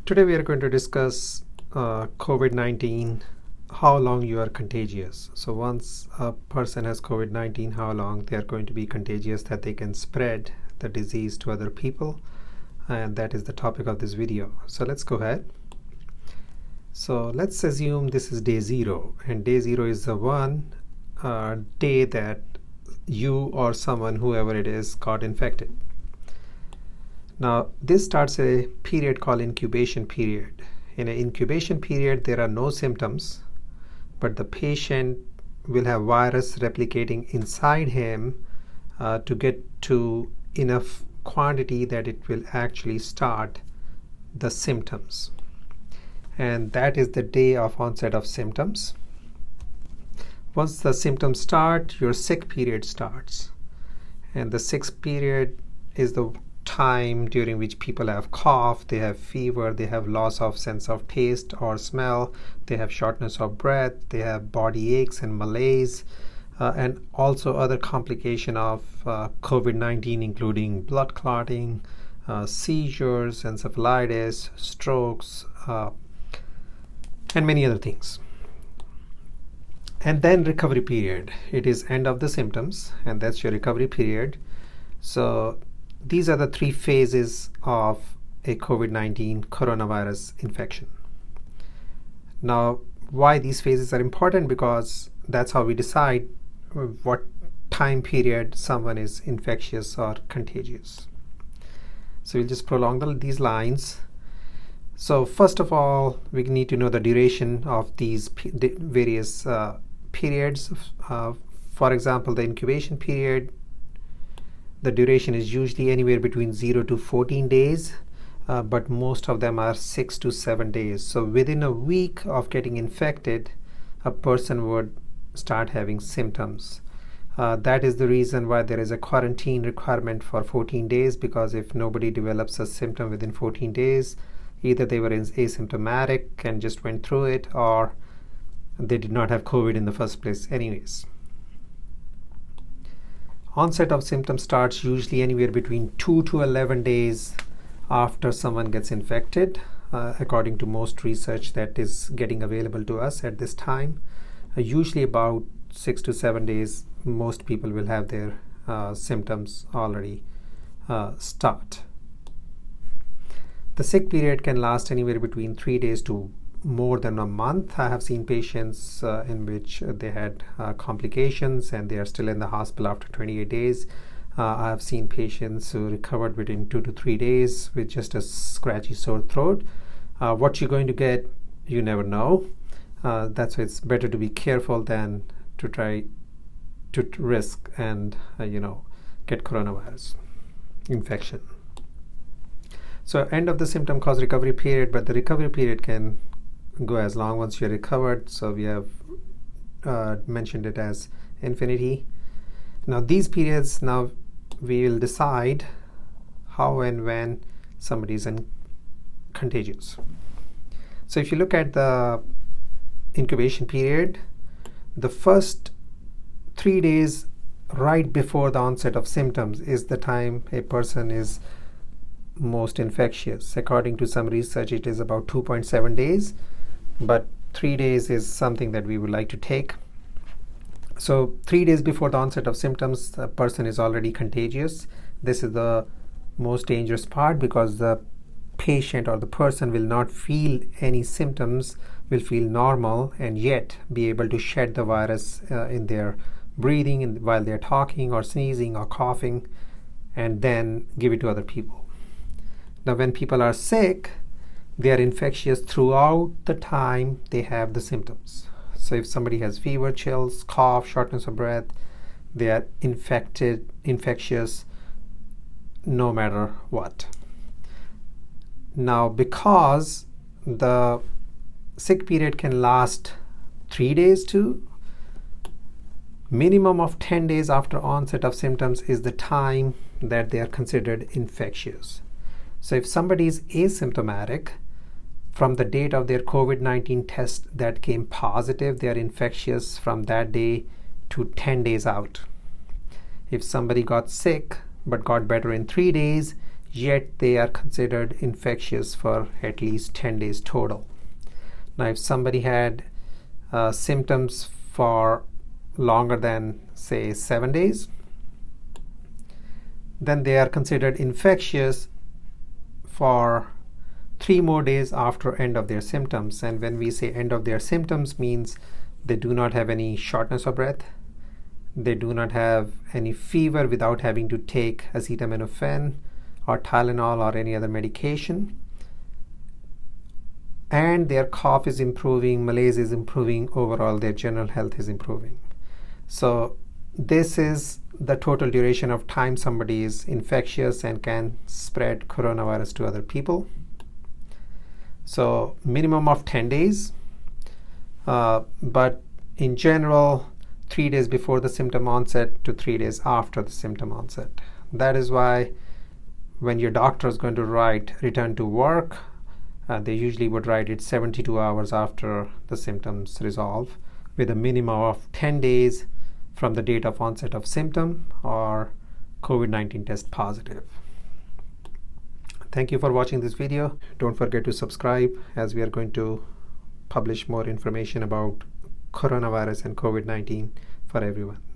Today we are going to discuss COVID-19, how long you are contagious. So once a person has COVID-19, how long they are going to be contagious that they can spread the disease to other people. And that is the topic of this video. So let's go ahead. So let's assume this is day 0, and day 0 is the one day that you or someone, whoever it is, got infected. Now, this starts a period called incubation period. In an incubation period, there are no symptoms, but the patient will have virus replicating inside him to get to enough quantity that it will actually start the symptoms. And that is the day of onset of symptoms. Once the symptoms start, your sick period starts. And the sick period is the time during which people have cough, they have fever, they have loss of sense of taste or smell, they have shortness of breath, they have body aches and malaise, and also other complication of COVID-19, including blood clotting, seizures, encephalitis, strokes, and many other things. And then recovery period. It is end of the symptoms, and that's your recovery period. So these are the 3 phases of a COVID-19 coronavirus infection. Now, why these phases are important? Because that's how we decide what time period someone is infectious or contagious. So we'll just prolong these lines. So first of all, we need to know the duration of these various periods. For example, the incubation period, the duration is usually anywhere between 0 to 14 days, but most of them are 6 to 7 days. So within a week of getting infected, a person would start having symptoms. That is the reason why there is a quarantine requirement for 14 days, because if nobody develops a symptom within 14 days, either they were asymptomatic and just went through it, or they did not have COVID in the first place anyways. Onset of symptoms starts usually anywhere between 2 to 11 days after someone gets infected, according to most research that is getting available to us at this time. Usually about 6 to 7 days, most people will have their symptoms already start. The sick period can last anywhere between 3 days to more than a month. I have seen patients in which they had complications and they are still in the hospital after 28 days. I have seen patients who recovered within 2 to 3 days with just a scratchy sore throat. What you're going to get, you never know. That's why it's better to be careful than to try to risk and get coronavirus infection. So end of the symptom cause recovery period, but the recovery period can go as long once you're recovered. So we have mentioned it as infinity. Now these periods, now we will decide how and when somebody is contagious. So if you look at the incubation period, the first 3 days right before the onset of symptoms is the time a person is most infectious. According to some research, it is about 2.7 days, but 3 days is something that we would like to take. So 3 days before the onset of symptoms, the person is already contagious. This is the most dangerous part, because the patient or the person will not feel any symptoms, will feel normal, and yet be able to shed the virus in their breathing while they're talking or sneezing or coughing, and then give it to other people. Now when people are sick, they are infectious throughout the time they have the symptoms. So if somebody has fever, chills, cough, shortness of breath, they are infectious no matter what. Now because the sick period can last 3 days to minimum of 10 days after onset of symptoms is the time that they are considered infectious. So if somebody is asymptomatic, from the date of their COVID-19 test that came positive, they are infectious from that day to 10 days out. If somebody got sick but got better in 3 days, yet they are considered infectious for at least 10 days total. Now, if somebody had symptoms for longer than, say, 7 days, then they are considered infectious for 3 more days after end of their symptoms. And when we say end of their symptoms, means they do not have any shortness of breath, they do not have any fever without having to take acetaminophen or Tylenol or any other medication, and their cough is improving, malaise is improving, overall their general health is improving. So this is the total duration of time somebody is infectious and can spread coronavirus to other people. So minimum of 10 days, but in general 3 days before the symptom onset to 3 days after the symptom onset. That is why when your doctor is going to write return to work, they usually would write it 72 hours after the symptoms resolve, with a minimum of 10 days from the date of onset of symptom or COVID-19 test positive. Thank you for watching this video. Don't forget to subscribe, as we are going to publish more information about coronavirus and COVID-19 for everyone.